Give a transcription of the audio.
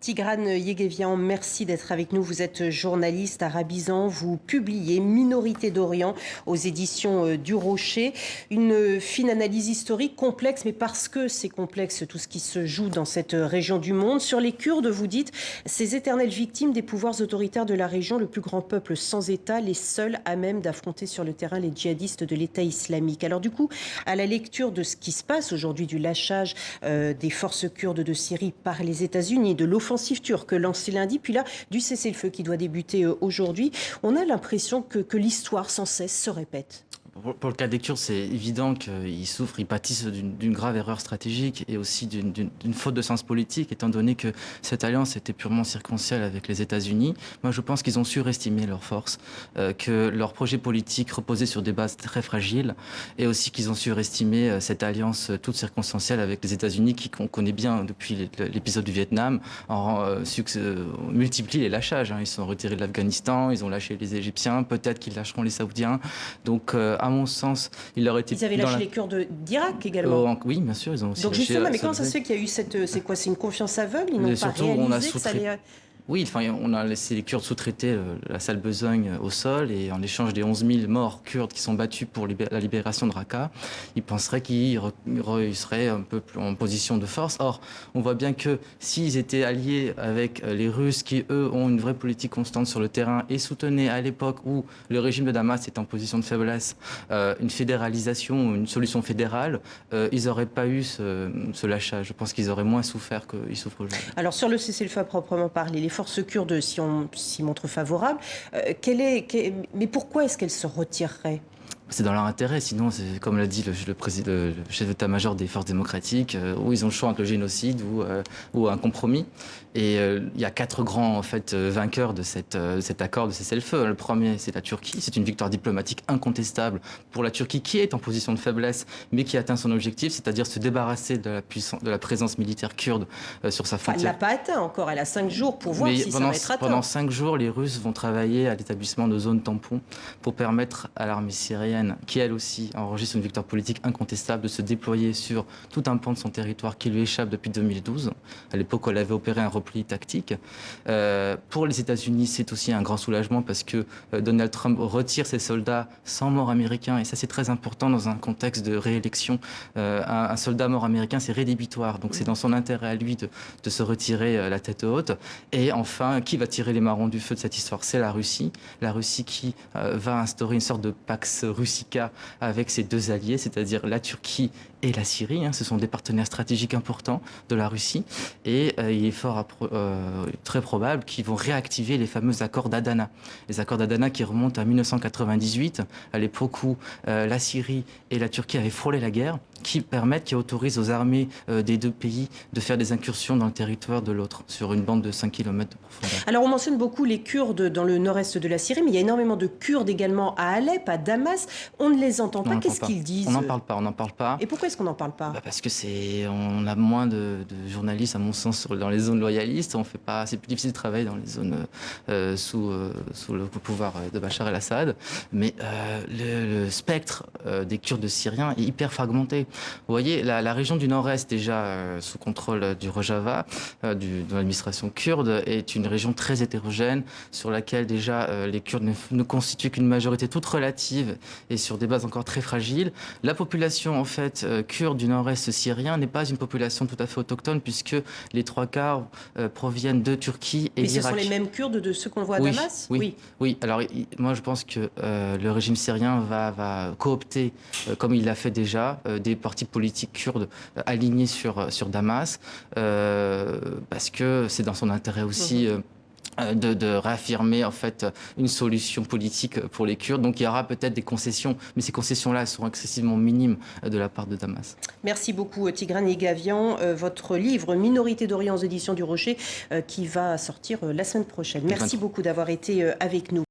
Tigrane Yeguevian, merci d'être avec nous. Vous êtes journaliste à Rabizan. Vous publiez Minorité d'Orient aux éditions du Rocher. Une fine analyse historique complexe, mais parce que c'est complexe tout ce qui se joue dans cette région du monde. Sur les Kurdes, vous dites, ces éternelles victimes des pouvoirs autoritaires de la région, le plus grand peuple sans État, les seuls à même d'affronter sur le terrain les djihadistes de l'État islamique. Alors du coup, à la lecture de ce qui se passe aujourd'hui, du lâchage des forces kurdes de Syrie par les États-Unis, de l'offensive turque lancée lundi, puis là, du cessez-le-feu qui doit débuter aujourd'hui, on a l'impression que l'histoire sans cesse se répète. Pour le cas des Kurdes, c'est évident qu'ils souffrent, ils pâtissent d'une grave erreur stratégique et aussi d'une faute de sens politique, étant donné que cette alliance était purement circonstancielle avec les États-Unis. Moi, je pense qu'ils ont surestimé leurs forces, que leur projet politique reposait sur des bases très fragiles, et aussi qu'ils ont surestimé cette alliance toute circonstancielle avec les États-Unis, qu'on connaît bien depuis l'épisode du Vietnam, multiplie les lâchages. Ils se sont retirés de l'Afghanistan, ils ont lâché les Égyptiens, peut-être qu'ils lâcheront les Saoudiens. Donc, à mon sens, il aurait été... Ils avaient lâché les Kurdes d'Irak également. Oui, bien sûr, ils ont aussi Donc lâché... justement, mais comment ça se fait qu'il y a eu cette... C'est quoi? C'est une confiance aveugle? Ils n'ont pas réalisé que ça allait... Oui, enfin, on a laissé les Kurdes sous-traiter la sale besogne au sol, et en échange des 11 000 morts kurdes qui sont battus pour la libération de Raqqa, ils penseraient qu'ils seraient un peu plus en position de force. Or, on voit bien que s'ils étaient alliés avec les Russes, qui eux ont une vraie politique constante sur le terrain et soutenaient à l'époque où le régime de Damas est en position de faiblesse une fédéralisation, une solution fédérale, ils n'auraient pas eu ce lâchage. Je pense qu'ils auraient moins souffert qu'ils souffrent aujourd'hui. Alors sur le cessez-le-feu à proprement parler, les forces kurdes s'y montrent favorables. Mais pourquoi est-ce qu'elles se retireraient? C'est dans leur intérêt, sinon, comme l'a dit le chef d'état-major des forces démocratiques, où ils ont le choix entre le génocide ou un compromis. Et il y a 4 grands vainqueurs de cet accord de cessez-le-feu. Le premier, c'est la Turquie. C'est une victoire diplomatique incontestable pour la Turquie, qui est en position de faiblesse, mais qui atteint son objectif, c'est-à-dire se débarrasser de la présence militaire kurde sur sa frontière. Elle ne l'a pas atteint encore, elle a 5 jours pour voir si ça va être atteint. Pendant 5 jours, les Russes vont travailler à l'établissement de zones tampons pour permettre à l'armée syrienne, qui elle aussi enregistre une victoire politique incontestable, de se déployer sur tout un pan de son territoire qui lui échappe depuis 2012. À l'époque, elle avait opéré un repli tactique. Pour les États-Unis, c'est aussi un grand soulagement parce que Donald Trump retire ses soldats sans mort américain, et ça c'est très important dans un contexte de réélection. Un soldat mort américain, c'est rédhibitoire, donc c'est dans son intérêt à lui de se retirer la tête haute. Et enfin, qui va tirer les marrons du feu de cette histoire? C'est la Russie. La Russie qui va instaurer une sorte de Pax Russica avec ses 2 alliés, c'est-à-dire la Turquie et la Syrie. Ce sont des partenaires stratégiques importants de la Russie. Et il est très probable qu'ils vont réactiver les fameux accords d'Adana. Les accords d'Adana qui remontent à 1998, à l'époque où la Syrie et la Turquie avaient frôlé la guerre, qui autorisent aux armées des 2 pays de faire des incursions dans le territoire de l'autre, sur une bande de 5 km de profondeur. Alors on mentionne beaucoup les Kurdes dans le nord-est de la Syrie, mais il y a énormément de Kurdes également à Alep, à Damas. On ne les entend pas. Qu'est-ce qu'ils disent? On n'en parle pas. Et pourquoi est-ce qu'on n'en parle pas? Parce que on a moins de journalistes, à mon sens, dans les zones loyalistes. C'est plus difficile de travailler dans les zones sous le pouvoir de Bachar el-Assad. Mais le spectre des Kurdes syriens est hyper fragmenté. Vous voyez, la région du nord-est, déjà sous contrôle du Rojava, de l'administration kurde, est une région très hétérogène, sur laquelle déjà les Kurdes ne constituent qu'une majorité toute relative et sur des bases encore très fragiles. La population en fait kurde du nord-est syrien n'est pas une population tout à fait autochtone, puisque les 3/4 proviennent de Turquie et d'Irak. Mais ce sont les mêmes Kurdes de ceux qu'on voit à Damas? Oui. Alors moi je pense que le régime syrien va coopter, comme il l'a fait déjà, des partis politiques kurdes alignés sur Damas, parce que c'est dans son intérêt aussi de réaffirmer en fait une solution politique pour les Kurdes. Donc il y aura peut-être des concessions, mais ces concessions-là seront excessivement minimes de la part de Damas. Merci beaucoup Tigrane Yeguevian. Votre livre Minorité d'Orient aux éditions du Rocher qui va sortir la semaine prochaine. Merci beaucoup d'avoir été avec nous.